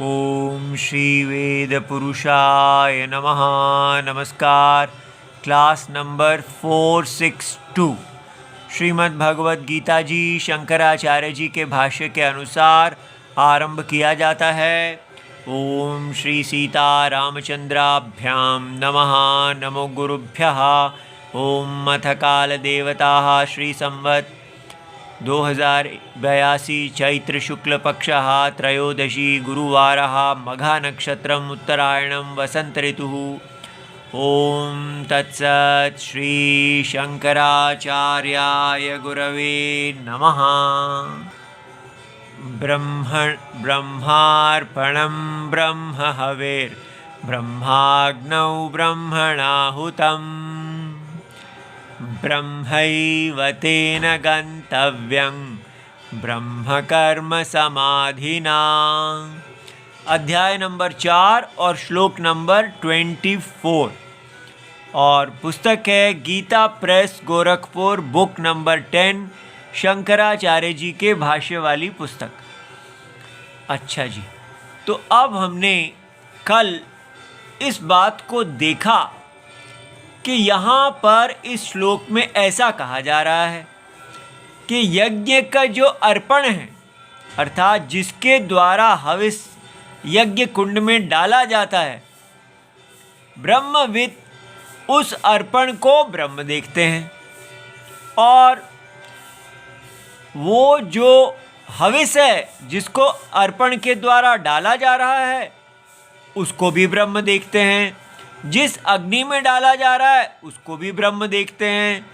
ओम श्री वेद पुरुषाय नमः। नमस्कार। क्लास नंबर 462 श्रीमद् भगवद गीता जी शंकराचार्य जी के भाष्य के अनुसार आरंभ किया जाता है। ओम श्री सीता रामचंद्राभ्याम नमः। नमो गुरुभ्यः। ओम अथ काल देवता श्री संवत् 2082 चैत्र शुक्ल पक्षः त्रयोदशी गुरुवारः मघा नक्षत्रम् उत्तरायणं वसंत ऋतुः। ओम तत्सत् श्री शंकराचार्याय गुरवे नमः। ब्रह्मार्पणं ब्रह्म हविर् ब्रह्माग्नौ ब्रह्मणाहुतम् ब्रह्मैव तेन गंतव्यं ब्रह्मकर्म समाधिना। अध्याय नंबर 4 और श्लोक नंबर 24 और पुस्तक है Gita press Gorakhpur, book number 10, Shankaracharya ji के भाष्य वाली पुस्तक। अच्छा जी, तो अब हमने कल इस बात को देखा कि यहाँ पर इस श्लोक में ऐसा कहा जा रहा है कि यज्ञ का जो अर्पण है, अर्थात जिसके द्वारा हविष यज्ञ कुंड में डाला जाता है, ब्रह्मविद उस अर्पण को ब्रह्म देखते हैं और वो जो हविष है जिसको अर्पण के द्वारा डाला जा रहा है उसको भी ब्रह्म देखते हैं। जिस अग्नि में डाला जा रहा है उसको भी ब्रह्म देखते हैं।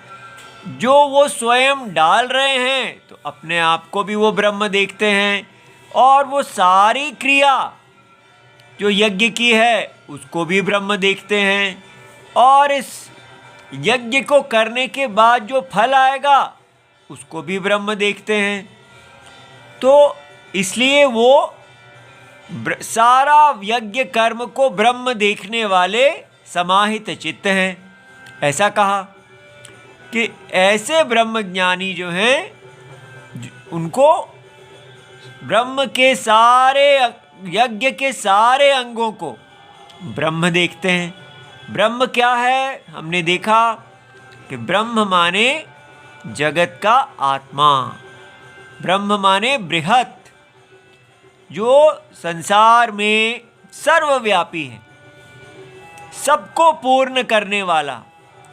जो वो स्वयं डाल रहे हैं तो अपने आप को भी वो ब्रह्म देखते हैं। और वो सारी क्रिया जो यज्ञ की है उसको भी ब्रह्म देखते हैं। और इस यज्ञ को करने के बाद जो फल आएगा उसको भी ब्रह्म देखते हैं। तो इसलिए वो सारा यज्ञ कर्म को ब्रह्म देखने वाले समाहित चित्त हैं। ऐसा कहा कि ऐसे ब्रह्मज्ञानी जो हैं उनको ब्रह्म के सारे यज्ञ के सारे अंगों को ब्रह्म देखते हैं। ब्रह्म क्या है? हमने देखा कि ब्रह्म माने जगत का आत्मा, ब्रह्म माने बृहत, जो संसार में सर्वव्यापी है, सबको पूर्ण करने वाला,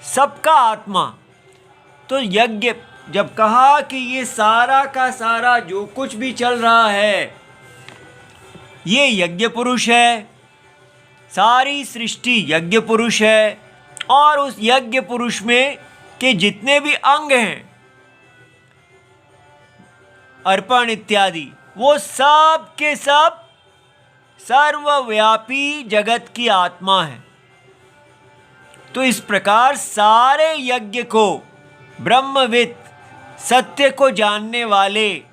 सबका आत्मा। तो यज्ञ जब कहा कि ये सारा का सारा जो कुछ भी चल रहा है ये यज्ञ पुरुष है, सारी सृष्टि यज्ञ पुरुष है। और उस यज्ञ पुरुष में के जितने भी अंग हैं, अर्पण इत्यादि, वो सब के सब सर्वव्यापी जगत की आत्मा है। तो इस प्रकार सारे यज्ञ को ब्रह्मविद, सत्य को जानने वाले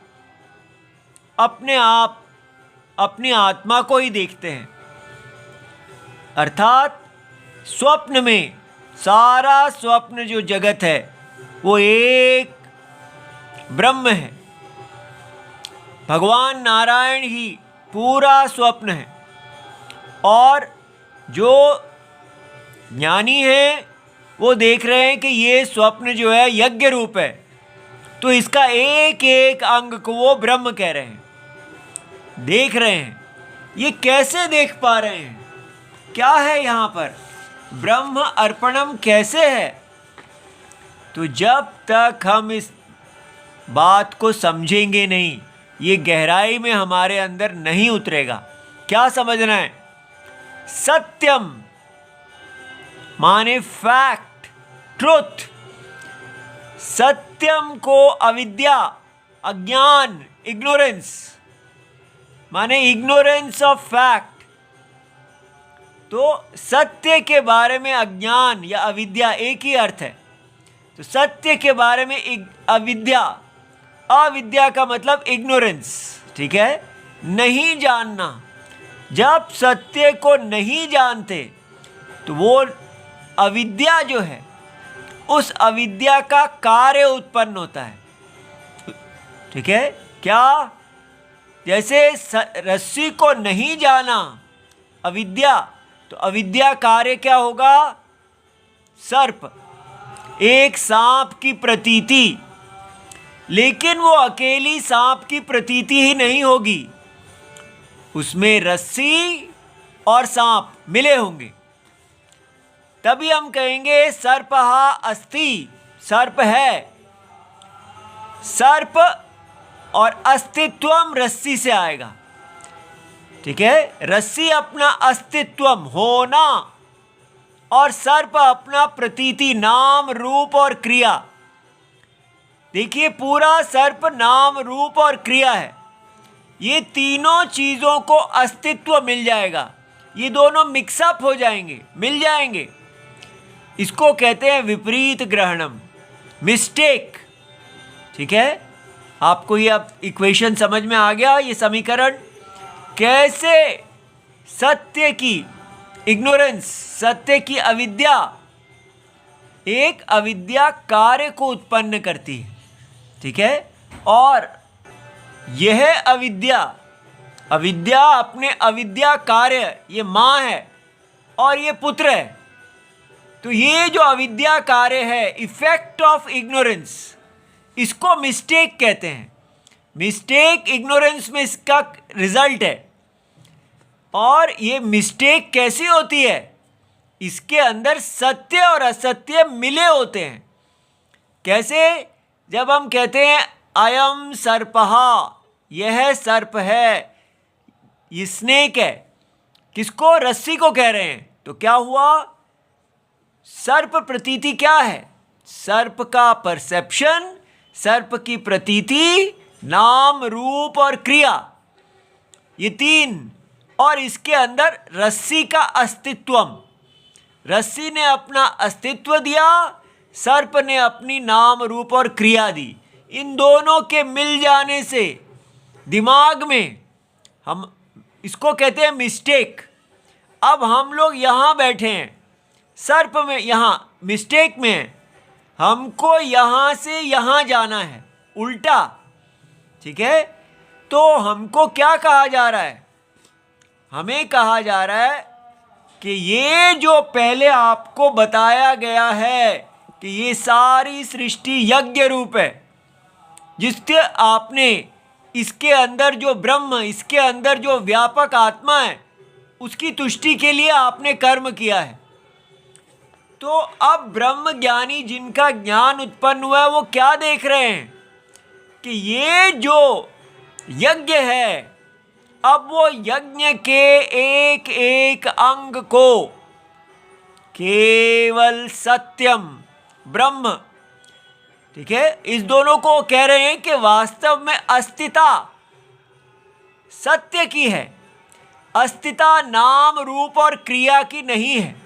अपने आप अपनी आत्मा को ही देखते हैं। अर्थात स्वप्न में सारा स्वप्न जो जगत है वो एक ब्रह्म है। भगवान नारायण ही पूरा स्वप्न है। और जो ज्ञानी हैं वो देख रहे हैं कि ये स्वप्न जो है यज्ञ रूप है, तो इसका एक एक अंग को वो ब्रह्म कह रहे हैं, देख रहे हैं। ये कैसे देख पा रहे हैं? क्या है यहाँ पर ब्रह्म अर्पणम कैसे है? तो जब तक हम इस बात को समझेंगे नहीं, ये गहराई में हमारे अंदर नहीं उतरेगा। क्या समझना है? सत्यम माने फैक्ट, ट्रुथ। सत्यम को अविद्या, अज्ञान, इग्नोरेंस माने इग्नोरेंस ऑफ फैक्ट। तो सत्य के बारे में अज्ञान या अविद्या एक ही अर्थ है। तो सत्य के बारे में अविद्या, अविद्या का मतलब इग्नोरेंस, ठीक है, नहीं जानना। जब सत्य को नहीं जानते तो वो अविद्या जो है, उस अविद्या का कार्य उत्पन्न होता है। ठीक है, क्या? जैसे रस्सी को नहीं जाना अविद्या, तो अविद्या कार्य क्या होगा? सर्प, एक सांप की प्रतीति, लेकिन वो अकेली सांप की प्रतीति ही नहीं होगी, उसमें रस्सी और सांप मिले होंगे, तभी हम कहेंगे सर्पहा अस्ति, सर्प है। सर्प और अस्तित्वम रस्सी से आएगा, ठीक है। रस्सी अपना अस्तित्वम होना और सर्प अपना प्रतीति नाम रूप और क्रिया। देखिए पूरा सर्प नाम रूप और क्रिया है, ये तीनों चीज़ों को अस्तित्व मिल जाएगा, ये दोनों मिक्सअप हो जाएंगे, मिल जाएंगे। इसको कहते हैं विपरीत ग्रहणम, मिस्टेक, ठीक है। आपको ये अब इक्वेशन समझ में आ गया, ये समीकरण कैसे सत्य की इग्नोरेंस, सत्य की अविद्या एक अविद्या कार्य को उत्पन्न करती है, ठीक है। और यह अविद्या, अविद्या अपने अविद्या कार्य, ये माँ है और ये पुत्र है, तो ये जो अविद्या कार्य है इफेक्ट ऑफ इग्नोरेंस, इसको मिस्टेक कहते हैं। मिस्टेक इग्नोरेंस में इसका रिजल्ट है। और ये मिस्टेक कैसी होती है? इसके अंदर सत्य और असत्य मिले होते हैं। कैसे? जब हम कहते हैं अयम सर्पहा, यह सर्प है, ये स्नेक है, किसको? रस्सी को कह रहे हैं। तो क्या हुआ? सर्प प्रतीति क्या है? सर्प का परसेप्शन, सर्प की प्रतीति, नाम रूप और क्रिया, ये तीन। और इसके अंदर रस्सी का अस्तित्वम, रस्सी ने अपना अस्तित्व दिया, सर्प ने अपनी नाम रूप और क्रिया दी। इन दोनों के मिल जाने से दिमाग में हम इसको कहते हैं मिस्टेक। अब हम लोग यहाँ बैठे हैं, सर्प में, यहाँ मिस्टेक में है, हमको यहाँ से यहाँ जाना है, उल्टा, ठीक है। तो हमको क्या कहा जा रहा है? हमें कहा जा रहा है कि ये जो पहले आपको बताया गया है कि ये सारी सृष्टि यज्ञ रूप है, जिससे आपने इसके अंदर जो ब्रह्म, इसके अंदर जो व्यापक आत्मा है, उसकी तुष्टि के लिए आपने कर्म किया है। तो अब ब्रह्म ज्ञानी जिनका ज्ञान उत्पन्न हुआ है वो क्या देख रहे हैं कि ये जो यज्ञ है, अब वो यज्ञ के एक एक अंग को केवल सत्यम ब्रह्म, ठीक है, इस दोनों को कह रहे हैं कि वास्तव में अस्तिता सत्य की है, अस्तिता नाम रूप और क्रिया की नहीं है।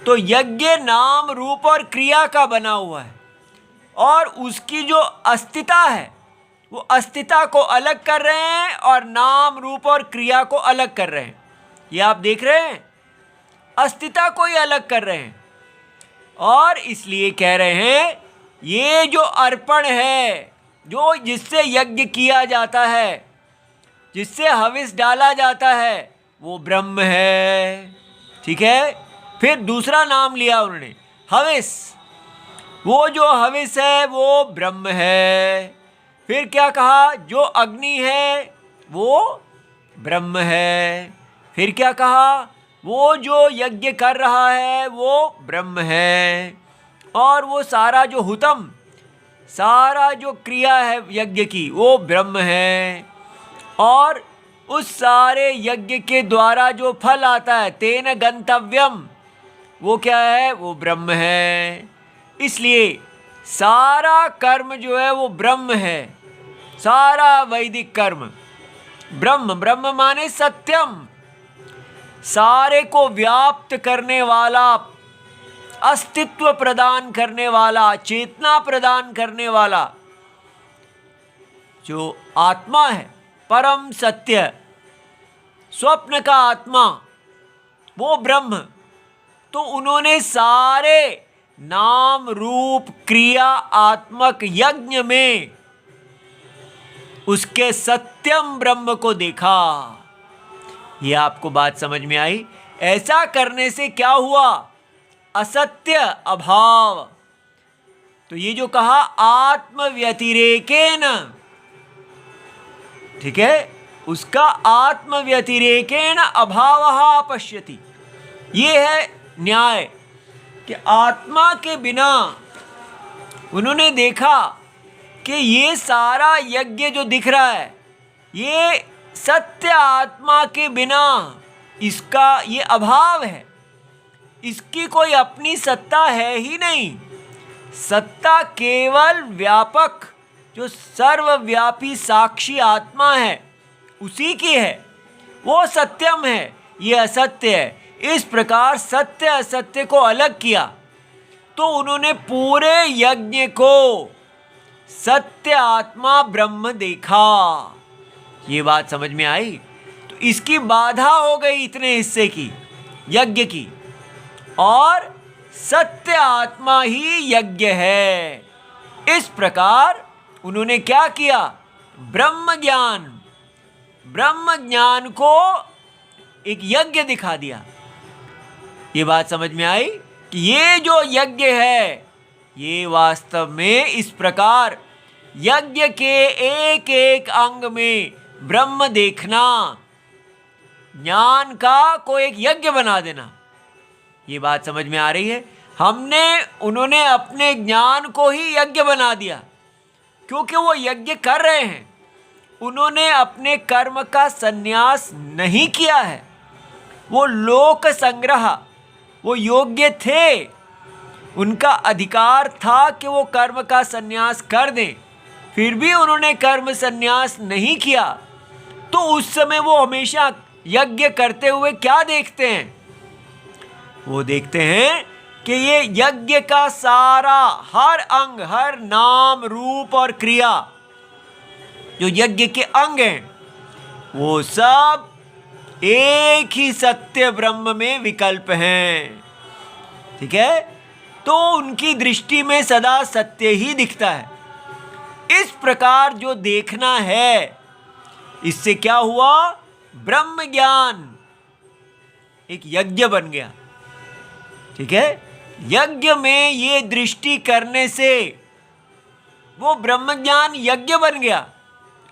तो यज्ञ नाम रूप और क्रिया का बना हुआ है और उसकी जो अस्तिता है वो अस्तिता को अलग कर रहे हैं और नाम रूप और क्रिया को अलग कर रहे हैं। ये आप देख रहे हैं, अस्तिता को ही अलग कर रहे हैं। और इसलिए कह रहे हैं ये जो अर्पण है, जो जिससे यज्ञ किया जाता है, जिससे हविष डाला जाता है, वो ब्रह्म है, ठीक है। फिर दूसरा नाम लिया उन्होंने, हविष, वो जो हविष है वो ब्रह्म है। फिर क्या कहा? जो अग्नि है वो ब्रह्म है। फिर क्या कहा? वो जो यज्ञ कर रहा है वो ब्रह्म है। और वो सारा जो हुतम, सारा जो क्रिया है यज्ञ की, वो ब्रह्म है। और उस सारे यज्ञ के द्वारा जो फल आता है, तेन गंतव्यम, वो क्या है? वो ब्रह्म है। इसलिए सारा कर्म जो है वो ब्रह्म है, सारा वैदिक कर्म ब्रह्म, ब्रह्म माने सत्यम, सारे को व्याप्त करने वाला, अस्तित्व प्रदान करने वाला, चेतना प्रदान करने वाला जो आत्मा है, परम सत्य, स्वप्न का आत्मा, वो ब्रह्म। तो उन्होंने सारे नाम रूप क्रिया आत्मक यज्ञ में उसके सत्यम ब्रह्म को देखा। ये आपको बात समझ में आई? ऐसा करने से क्या हुआ? असत्य अभाव। तो ये जो कहा आत्म व्यतिरेकेन, ठीक है, उसका आत्म व्यतिरेकेन अभावः पश्यति, ये है न्याय कि आत्मा के बिना उन्होंने देखा कि ये सारा यज्ञ जो दिख रहा है ये सत्य आत्मा के बिना इसका ये अभाव है, इसकी कोई अपनी सत्ता है ही नहीं। सत्ता केवल व्यापक जो सर्वव्यापी साक्षी आत्मा है उसी की है, वो सत्यम है, ये असत्य है। इस प्रकार सत्य असत्य को अलग किया तो उन्होंने पूरे यज्ञ को सत्य आत्मा ब्रह्म देखा। ये बात समझ में आई? तो इसकी बाधा हो गई इतने हिस्से की, यज्ञ की, और सत्य आत्मा ही यज्ञ है। इस प्रकार उन्होंने क्या किया? ब्रह्म ज्ञान को एक यज्ञ दिखा दिया। ये बात समझ में आई कि ये जो यज्ञ है ये वास्तव में इस प्रकार यज्ञ के एक एक अंग में ब्रह्म देखना, ज्ञान का को एक यज्ञ बना देना। ये बात समझ में आ रही है? उन्होंने अपने ज्ञान को ही यज्ञ बना दिया, क्योंकि वो यज्ञ कर रहे हैं। उन्होंने अपने कर्म का संन्यास नहीं किया है, वो लोक संग्रह, वो योग्य थे, उनका अधिकार था कि वो कर्म का संन्यास कर दें, फिर भी उन्होंने कर्म संन्यास नहीं किया। तो उस समय वो हमेशा यज्ञ करते हुए क्या देखते हैं? वो देखते हैं कि ये यज्ञ का सारा हर अंग, हर नाम रूप और क्रिया जो यज्ञ के अंग हैं वो सब एक ही सत्य ब्रह्म में विकल्प हैं। ठीक है? तो उनकी दृष्टि में सदा सत्य ही दिखता है। इस प्रकार जो देखना है, इससे क्या हुआ? ब्रह्म ज्ञान एक यज्ञ बन गया। ठीक है? यज्ञ में ये दृष्टि करने से वो ब्रह्म ज्ञान यज्ञ बन गया।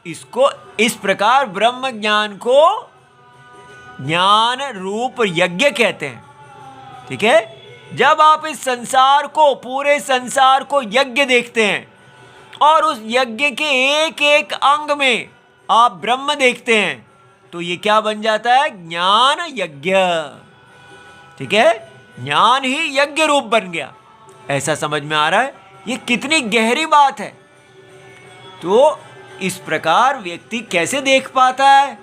इसको इस प्रकार ब्रह्म ज्ञान को ज्ञान रूप यज्ञ कहते हैं। ठीक है? जब आप इस संसार को, पूरे संसार को यज्ञ देखते हैं और उस यज्ञ के एक एक अंग में आप ब्रह्म देखते हैं, तो ये क्या बन जाता है? ज्ञान यज्ञ। ठीक है? ज्ञान ही यज्ञ रूप बन गया। ऐसा समझ में आ रहा है? ये कितनी गहरी बात है। तो इस प्रकार व्यक्ति कैसे देख पाता है?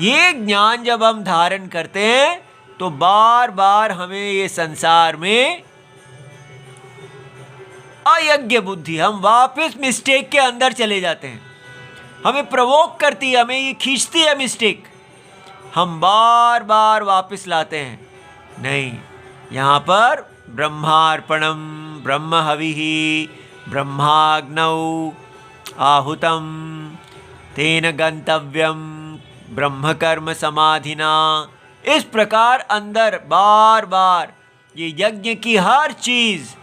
ये ज्ञान जब हम धारण करते हैं तो बार बार हमें ये संसार में अयज्ञ बुद्धि, हम वापस मिस्टेक के अंदर चले जाते हैं। हमें प्रवोक करती है, हमें ये खींचती है मिस्टेक, हम बार बार वापस लाते हैं। नहीं, यहाँ पर ब्रह्मार्पणम ब्रह्म हविहि ब्रह्माग्नौ आहुतम तेन गंतव्यम ब्रह्म कर्म समाधिना। इस प्रकार अंदर बार बार ये यज्ञ की हर चीज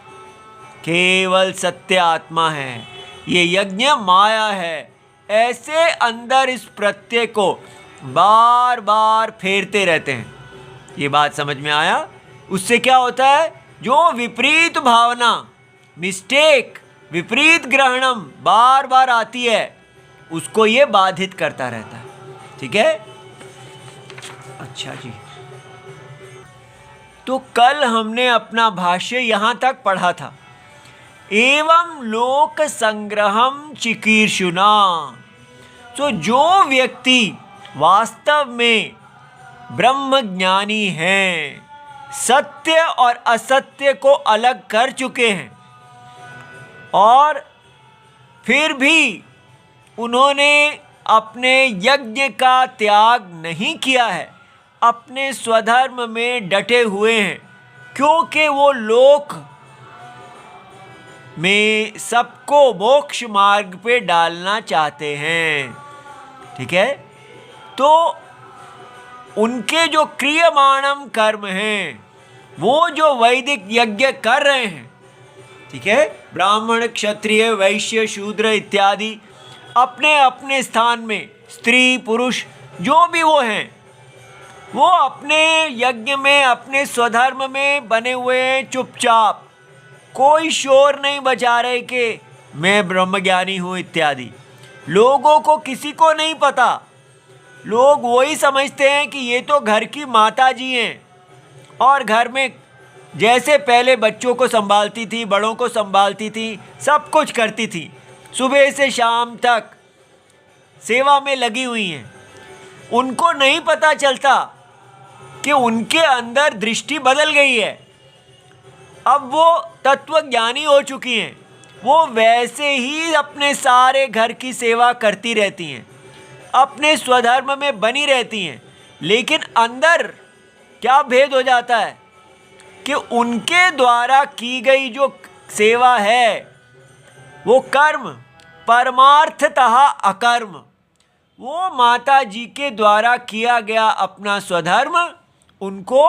केवल सत्य आत्मा है, ये यज्ञ माया है। ऐसे अंदर इस प्रत्यय को बार बार फेरते रहते हैं। ये बात समझ में आया? उससे क्या होता है? जो विपरीत भावना, मिस्टेक, विपरीत ग्रहणम बार बार आती है, उसको ये बाधित करता रहता है। ठीक है? अच्छा जी, तो कल हमने अपना भाष्य यहां तक पढ़ा था। एवं लोक संग्रहम चिकीर्षुना। तो जो व्यक्ति वास्तव में ब्रह्म ज्ञानी हैं, सत्य और असत्य को अलग कर चुके हैं, और फिर भी उन्होंने अपने यज्ञ का त्याग नहीं किया है, अपने स्वधर्म में डटे हुए हैं, क्योंकि वो लोक में सबको मोक्ष मार्ग पे डालना चाहते हैं। ठीक है, तो उनके जो क्रियमाणम कर्म हैं, वो जो वैदिक यज्ञ कर रहे हैं, ठीक है, ब्राह्मण क्षत्रिय वैश्य शूद्र इत्यादि अपने अपने स्थान में, स्त्री पुरुष जो भी वो हैं, वो अपने यज्ञ में अपने स्वधर्म में बने हुए हैं चुपचाप, कोई शोर नहीं बजा रहे कि मैं ब्रह्मज्ञानी हूँ इत्यादि। लोगों को किसी को नहीं पता, लोग वही समझते हैं कि ये तो घर की माता जी हैं और घर में जैसे पहले बच्चों को संभालती थी, बड़ों को संभालती थी, सब कुछ करती थी, सुबह से शाम तक सेवा में लगी हुई हैं। उनको नहीं पता चलता कि उनके अंदर दृष्टि बदल गई है, अब वो तत्वज्ञानी हो चुकी हैं, वो वैसे ही अपने सारे घर की सेवा करती रहती हैं, अपने स्वधर्म में बनी रहती हैं। लेकिन अंदर क्या भेद हो जाता है कि उनके द्वारा की गई जो सेवा है वो कर्म परमार्थतः अकर्म, वो माता जी के द्वारा किया गया अपना स्वधर्म उनको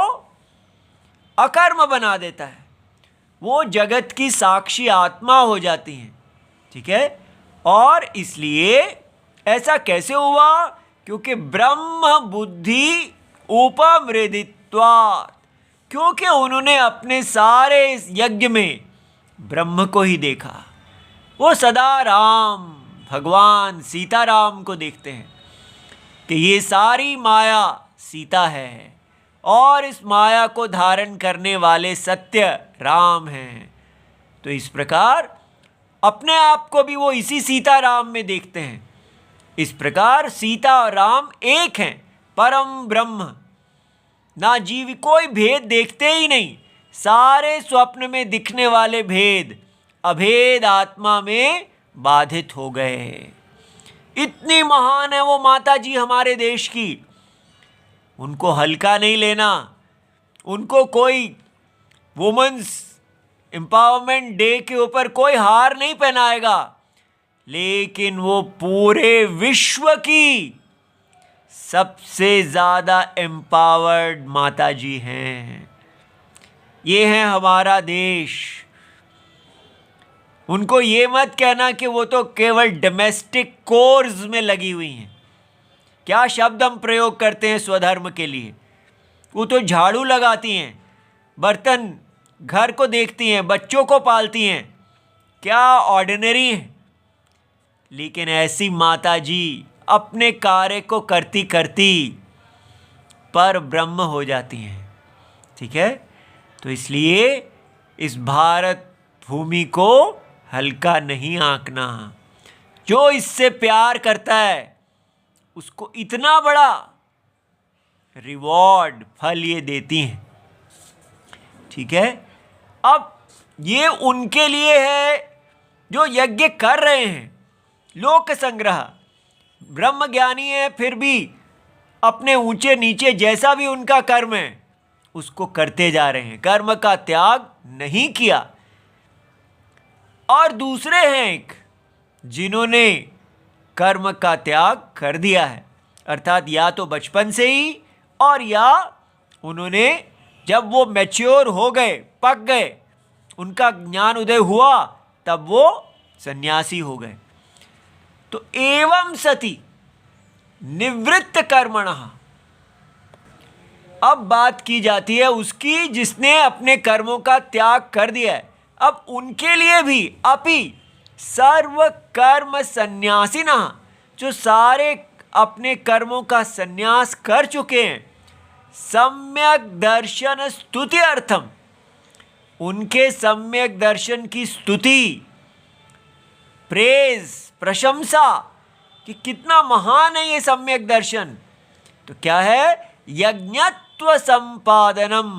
अकर्म बना देता है, वो जगत की साक्षी आत्मा हो जाती हैं। ठीक है, और इसलिए ऐसा कैसे हुआ? क्योंकि ब्रह्म बुद्धि उपमृदित्वात्, क्योंकि उन्होंने अपने सारे इस यज्ञ में ब्रह्म को ही देखा। वो सदा राम भगवान सीताराम को देखते हैं कि ये सारी माया सीता है और इस माया को धारण करने वाले सत्य राम हैं। तो इस प्रकार अपने आप को भी वो इसी सीताराम में देखते हैं। इस प्रकार सीता और राम एक हैं, परम ब्रह्म, ना जीव कोई भेद देखते ही नहीं, सारे स्वप्न में दिखने वाले भेद अभेद आत्मा में बाधित हो गए। इतनी महान है वो माता जी हमारे देश की, उनको हल्का नहीं लेना। उनको कोई वुमेन्स एम्पावरमेंट डे के ऊपर कोई हार नहीं पहनाएगा, लेकिन वो पूरे विश्व की सबसे ज़्यादा एम्पावर्ड माता जी हैं। ये है हमारा देश। उनको ये मत कहना कि वो तो केवल डोमेस्टिक कोर्स में लगी हुई हैं। क्या शब्द हम प्रयोग करते हैं स्वधर्म के लिए? वो तो झाड़ू लगाती हैं, बर्तन घर को देखती हैं, बच्चों को पालती हैं, क्या ऑर्डिनरी हैं। लेकिन ऐसी माता जी अपने कार्य को करती करती पर ब्रह्म हो जाती हैं। ठीक है, तो इसलिए इस भारत भूमि को हल्का नहीं आंकना। जो इससे प्यार करता है उसको इतना बड़ा रिवॉर्ड फल ये देती हैं। ठीक है, अब ये उनके लिए है जो यज्ञ कर रहे हैं, लोक संग्रह, ब्रह्म ज्ञानी है फिर भी अपने ऊंचे नीचे जैसा भी उनका कर्म है उसको करते जा रहे हैं, कर्म का त्याग नहीं किया। और दूसरे हैं एक जिन्होंने कर्म का त्याग कर दिया है, अर्थात या तो बचपन से ही और या उन्होंने जब वो मैच्योर हो गए, पक गए, उनका ज्ञान उदय हुआ, तब वो सन्यासी हो गए। तो एवं सति निवृत्त कर्मणः, अब बात की जाती है उसकी जिसने अपने कर्मों का त्याग कर दिया है। अब उनके लिए भी अपि सर्व कर्म संन्यासिनः, जो सारे अपने कर्मों का संन्यास कर चुके हैं, सम्यक दर्शन स्तुति अर्थम, उनके सम्यक दर्शन की स्तुति, प्रेज, प्रशंसा कि कितना महान है ये सम्यक दर्शन। तो क्या है? यज्ञत्व संपादनम,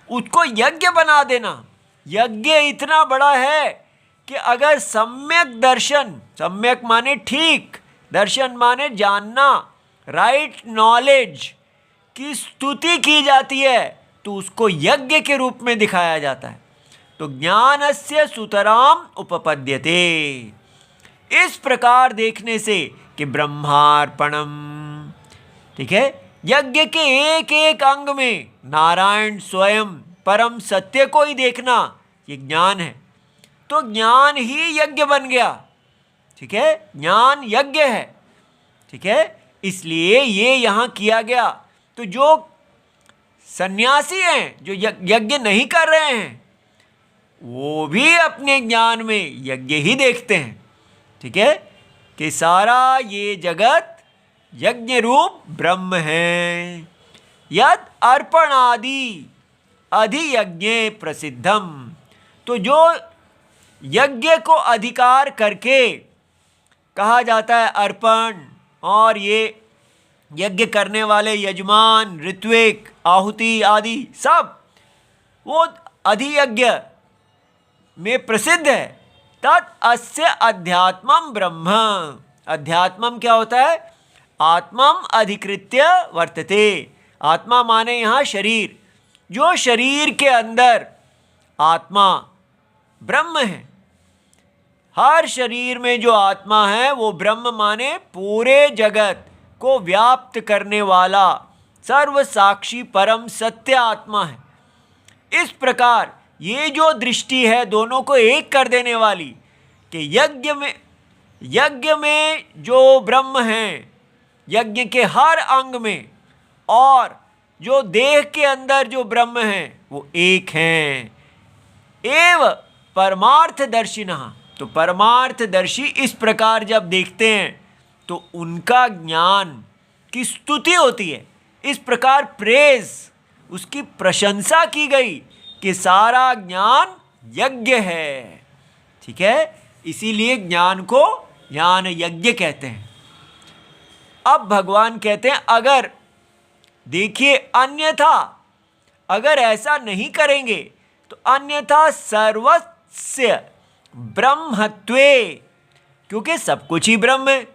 उसको यज्ञ बना देना। यज्ञ इतना बड़ा है कि अगर सम्यक दर्शन, सम्यक माने ठीक, दर्शन माने जानना, राइट नॉलेज की स्तुति की जाती है तो उसको यज्ञ के रूप में दिखाया जाता है। तो ज्ञानस्य सुतराम उपपद्यते। इस प्रकार देखने से कि ब्रह्मार्पणम, ठीक है, यज्ञ के एक एक अंग में नारायण स्वयं परम सत्य को ही देखना, ये ज्ञान है। तो ज्ञान ही यज्ञ बन गया, ठीक है, ज्ञान यज्ञ है, ठीक है, इसलिए ये यहाँ किया गया। तो जो सन्यासी हैं, जो यज्ञ नहीं कर रहे हैं, वो भी अपने ज्ञान में यज्ञ ही देखते हैं, ठीक है, कि सारा ये जगत यज्ञ रूप ब्रह्म है। यद अर्पण आदि अधियज्ञे प्रसिद्धम, तो जो यज्ञ को अधिकार करके कहा जाता है अर्पण, और ये यज्ञ करने वाले यजमान, ऋत्विक, आहुति आदि सब वो अधियज्ञ में प्रसिद्ध है। तत् अस्य अध्यात्मम ब्रह्म, अध्यात्मम क्या होता है? आत्मम अधिकृत्य वर्तते। आत्मा माने यहाँ शरीर, जो शरीर के अंदर आत्मा ब्रह्म है। हर शरीर में जो आत्मा है वो ब्रह्म माने पूरे जगत को व्याप्त करने वाला सर्व साक्षी परम सत्य आत्मा है। इस प्रकार ये जो दृष्टि है दोनों को एक कर देने वाली, कि यज्ञ में जो ब्रह्म है, यज्ञ के हर अंग में, और जो देह के अंदर जो ब्रह्म है वो एक हैं। एव परमार्थदर्शिनः, तो परमार्थदर्शी इस प्रकार जब देखते हैं तो उनका ज्ञान की स्तुति होती है। इस प्रकार प्रेज, उसकी प्रशंसा की गई कि सारा ज्ञान यज्ञ है, ठीक है, इसीलिए ज्ञान को ज्ञान यज्ञ कहते हैं। अब भगवान कहते हैं अगर देखिए अन्यथा, अगर ऐसा नहीं करेंगे तो अन्यथा सर्वस्य ब्रह्मत्वे, क्योंकि सब कुछ ही ब्रह्म है।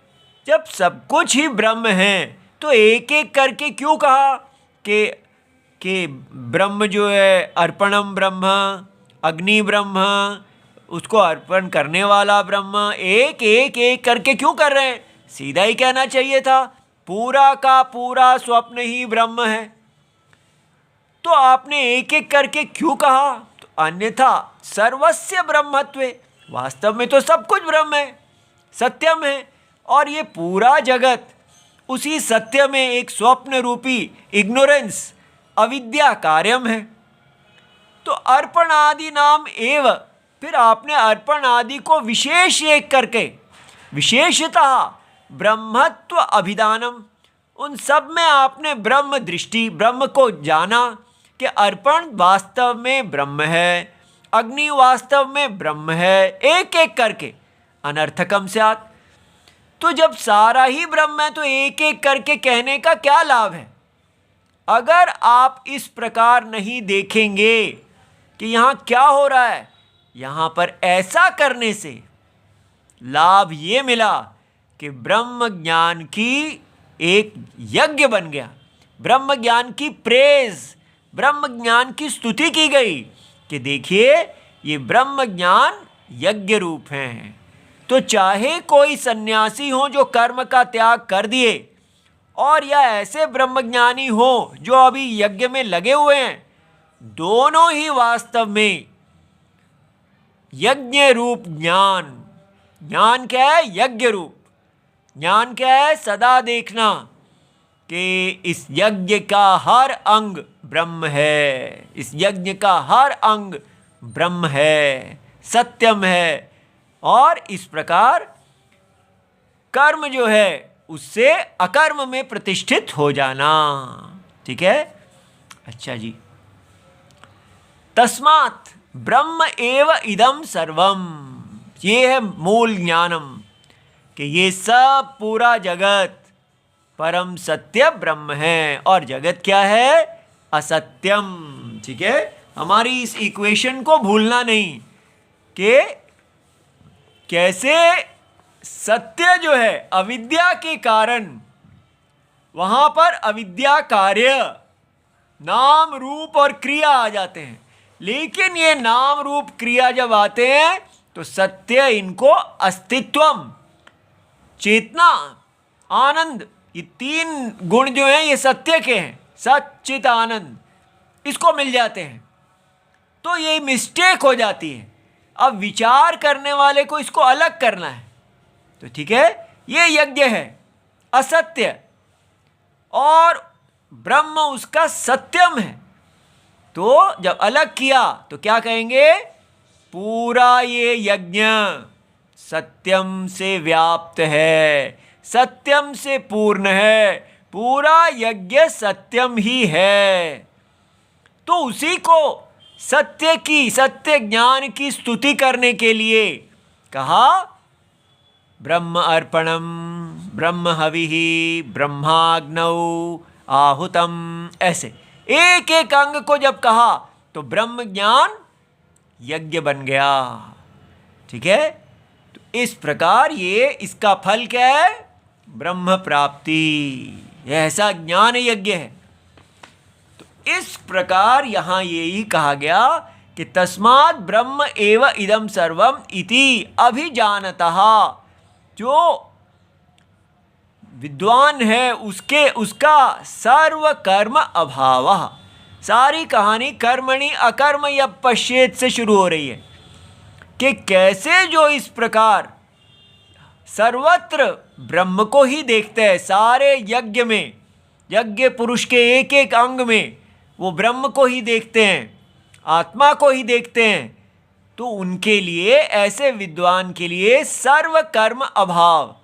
जब सब कुछ ही ब्रह्म है तो एक एक करके क्यों कहा कि ब्रह्म जो है अर्पणम ब्रह्म, अग्नि ब्रह्म, उसको अर्पण करने वाला ब्रह्म, एक एक एक करके क्यों कर रहे हैं? सीधा ही कहना चाहिए था पूरा का पूरा स्वप्न ही ब्रह्म है। तो आपने एक एक करके क्यों कहा? तो अन्यथा सर्वस्य ब्रह्मत्वे, वास्तव में तो सब कुछ ब्रह्म है, सत्यम है, और ये पूरा जगत उसी सत्य में एक स्वप्न रूपी इग्नोरेंस, अविद्या कार्यम है। तो अर्पण आदि नाम एव, फिर आपने अर्पण आदि को विशेष एक करके विशेषतः ब्रह्मत्व अभिधानम, उन सब में आपने ब्रह्म दृष्टि, ब्रह्म को जाना कि अर्पण वास्तव में ब्रह्म है, अग्नि वास्तव में ब्रह्म है, एक एक करके अनर्थकम स्यात्। तो जब सारा ही ब्रह्म है तो एक एक करके कहने का क्या लाभ है? अगर आप इस प्रकार नहीं देखेंगे कि यहाँ क्या हो रहा है, यहाँ पर ऐसा करने से लाभ ये मिला कि ब्रह्म ज्ञान की एक यज्ञ बन गया, ब्रह्म ज्ञान की प्रेज, ब्रह्म ज्ञान की स्तुति की गई कि देखिए ये ब्रह्म ज्ञान यज्ञ रूप हैं। तो चाहे कोई सन्यासी हो जो कर्म का त्याग कर दिए, और या ऐसे ब्रह्मज्ञानी हो जो अभी यज्ञ में लगे हुए हैं, दोनों ही वास्तव में यज्ञ रूप ज्ञान, ज्ञान क्या है? यज्ञ रूप ज्ञान क्या है? सदा देखना कि इस यज्ञ का हर अंग ब्रह्म है, इस यज्ञ का हर अंग ब्रह्म है, सत्यम है, और इस प्रकार कर्म जो है उससे अकर्म में प्रतिष्ठित हो जाना, ठीक है। अच्छा जी, तस्मात् ब्रह्म एव इदम सर्वम, ये है मूल ज्ञानम कि ये सब पूरा जगत परम सत्य ब्रह्म है, और जगत क्या है? असत्यम, ठीक है। हमारी इस इक्वेशन को भूलना नहीं कि कैसे सत्य जो है अविद्या के कारण, वहाँ पर अविद्या कार्य, नाम रूप और क्रिया आ जाते हैं। लेकिन ये नाम रूप क्रिया जब आते हैं तो सत्य, इनको अस्तित्वम, चेतना, आनंद, ये तीन गुण जो हैं ये सत्य के हैं, सच्चित आनंद, इसको मिल जाते हैं। तो ये मिस्टेक हो जाती है। अब विचार करने वाले को इसको अलग करना है। तो ठीक है, ये यज्ञ है असत्य और ब्रह्म उसका सत्यम है। तो जब अलग किया तो क्या कहेंगे, पूरा ये यज्ञ सत्यम से व्याप्त है, सत्यम से पूर्ण है, पूरा यज्ञ सत्यम ही है। तो उसी को सत्य की, सत्य ज्ञान की स्तुति करने के लिए कहा ब्रह्म अर्पणम, ब्रह्म हविहि, ब्रह्माग्नौ आहुतम। ऐसे एक एक अंग को जब कहा तो ब्रह्म ज्ञान यज्ञ बन गया। ठीक है, तो इस प्रकार ये इसका फल क्या है, ब्रह्म प्राप्ति, ऐसा ज्ञान यज्ञ है। तो इस प्रकार यहां यही कहा गया कि तस्मात् ब्रह्म एव इदं सर्वम इति अभिजानतः। जो विद्वान है उसका सर्व कर्म अभाव। सारी कहानी कर्मणि अकर्म या पश्चेत से शुरू हो रही है कि कैसे जो इस प्रकार सर्वत्र ब्रह्म को ही देखते हैं, सारे यज्ञ में, यज्ञ पुरुष के एक एक अंग में वो ब्रह्म को ही देखते हैं, आत्मा को ही देखते हैं। तो उनके लिए, ऐसे विद्वान के लिए सर्व कर्म अभाव,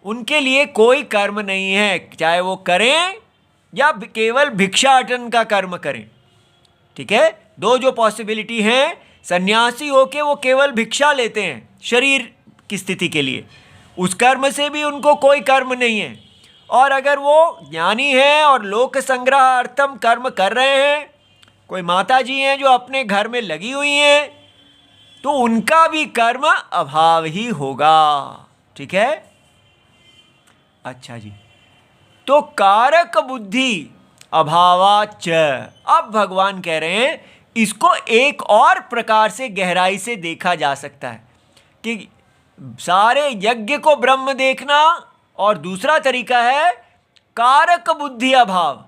उनके लिए कोई कर्म नहीं है, चाहे वो करें या केवल भिक्षाटन का कर्म करें। ठीक है, दो जो पॉसिबिलिटी हैं, सन्यासी होके वो केवल भिक्षा लेते हैं शरीर की स्थिति के लिए, उस कर्म से भी उनको कोई कर्म नहीं है। और अगर वो ज्ञानी है और लोक संग्रहार्थम कर्म कर रहे हैं, कोई माता जी हैं जो अपने घर में लगी हुई हैं, तो उनका भी कर्म अभाव ही होगा। ठीक है, अच्छा जी, तो कारक बुद्धि अभावाच। अब भगवान कह रहे हैं इसको एक और प्रकार से गहराई से देखा जा सकता है कि सारे यज्ञ को ब्रह्म देखना, और दूसरा तरीका है कारक बुद्धि अभाव।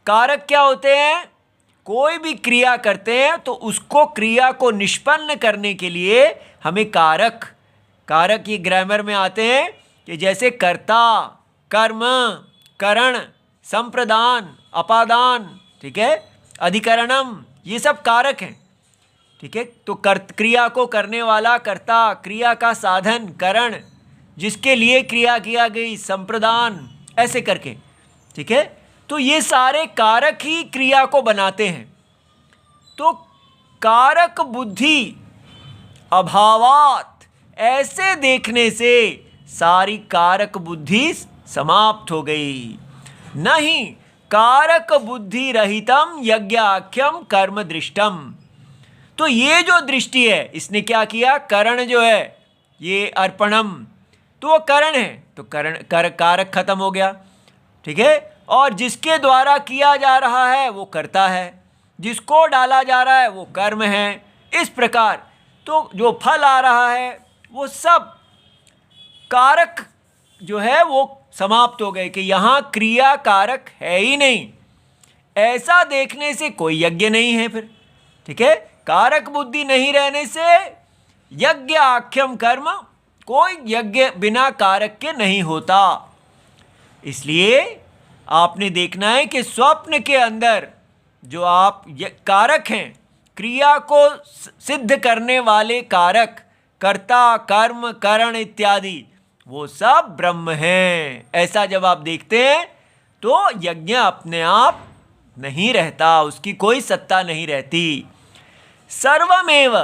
कारक क्या होते हैं, कोई भी क्रिया करते हैं तो उसको, क्रिया को निष्पन्न करने के लिए हमें कारक, कारक ये ग्रामर में आते हैं कि जैसे कर्ता, कर्म, करण, संप्रदान, अपादान, ठीक है, अधिकरणम, ये सब कारक हैं। ठीक है, तो क्रिया को करने वाला कर्ता, क्रिया का साधन करण, जिसके लिए क्रिया किया गई संप्रदान, ऐसे करके। ठीक है, तो ये सारे कारक ही क्रिया को बनाते हैं। तो कारक बुद्धि अभावात, ऐसे देखने से सारी कारक बुद्धि समाप्त हो गई। नहीं कारक बुद्धि रहितम यज्ञाख्यम कर्म दृष्टम। तो ये जो दृष्टि है, इसने क्या किया, करण जो है ये अर्पणम, तो वो करण है, तो कारक खत्म हो गया। ठीक है, और जिसके द्वारा किया जा रहा है वो कर्ता है, जिसको डाला जा रहा है वो कर्म है। इस प्रकार तो जो फल आ रहा है वो सब कारक जो है वो समाप्त हो गए कि यहाँ क्रिया कारक है ही नहीं। ऐसा देखने से कोई यज्ञ नहीं है फिर। ठीक है, कारक बुद्धि नहीं रहने से यज्ञ आख्यम कर्म, कोई यज्ञ बिना कारक के नहीं होता। इसलिए आपने देखना है कि स्वप्न के अंदर जो आप कारक हैं, क्रिया को सिद्ध करने वाले कारक, कर्ता, कर्म, करण इत्यादि, वो सब ब्रह्म हैं। ऐसा जब आप देखते हैं तो यज्ञ अपने आप नहीं रहता, उसकी कोई सत्ता नहीं रहती। सर्वमेव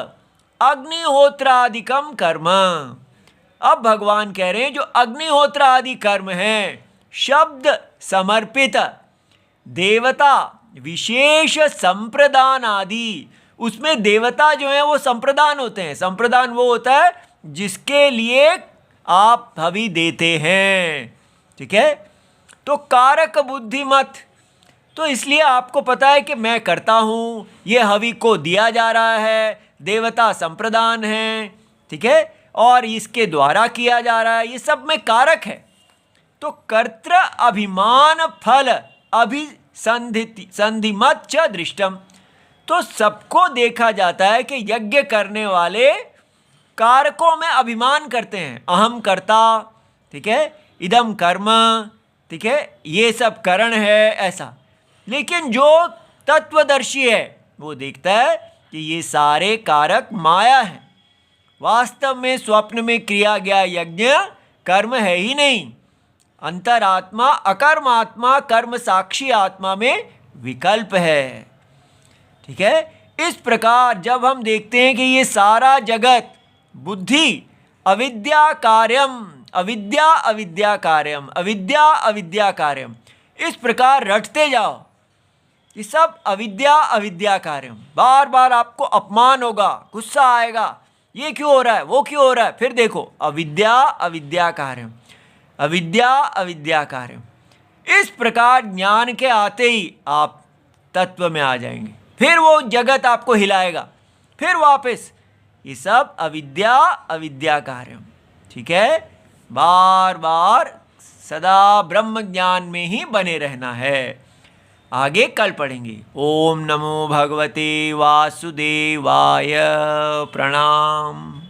अग्निहोत्रादिकम कर्म। अब भगवान कह रहे हैं जो अग्निहोत्र आदि कर्म हैं, शब्द समर्पित, देवता विशेष संप्रदान आदि, उसमें देवता जो है वो संप्रदान होते हैं। संप्रदान वो होता है जिसके लिए आप हवि देते हैं। ठीक है, तो कारक बुद्धि मत, तो इसलिए आपको पता है कि मैं करता हूँ, ये हवि को दिया जा रहा है, देवता संप्रदान है, ठीक है, और इसके द्वारा किया जा रहा है, ये सब में कारक है। तो कर्तृ अभिमान फल अभिसंधिमत च दृष्टम, तो सबको देखा जाता है कि यज्ञ करने वाले कारकों में अभिमान करते हैं, अहम कर्ता, ठीक है, इदम कर्म, ठीक है, ये सब करण है, ऐसा। लेकिन जो तत्वदर्शी है वो देखता है कि ये सारे कारक माया है, वास्तव में स्वप्न में किया गया यज्ञ कर्म है ही नहीं। अंतरात्मा अकर्मात्मा कर्म साक्षी आत्मा में विकल्प है, ठीक है। इस प्रकार जब हम देखते हैं कि ये सारा जगत बुद्धि अविद्या कार्यम, अविद्या अविद्या कार्यम, अविद्या अविद्या कार्यम, इस प्रकार रटते जाओ कि सब अविद्या अविद्या कार्यम, बार बार आपको अपमान होगा, गुस्सा आएगा, ये क्यों हो रहा है, वो क्यों हो रहा है, फिर देखो अविद्या अविद्या कार्यम, अविद्या अविद्या कार्यम। इस प्रकार ज्ञान के आते ही आप तत्व में आ जाएंगे, फिर वो जगत आपको हिलाएगा, फिर वापस ये सब अविद्या अविद्या कार्यम, ठीक है। बार बार सदा ब्रह्म ज्ञान में ही बने रहना है। आगे कल पढ़ेंगे। ओम नमो भगवते वासुदेवाय। प्रणाम।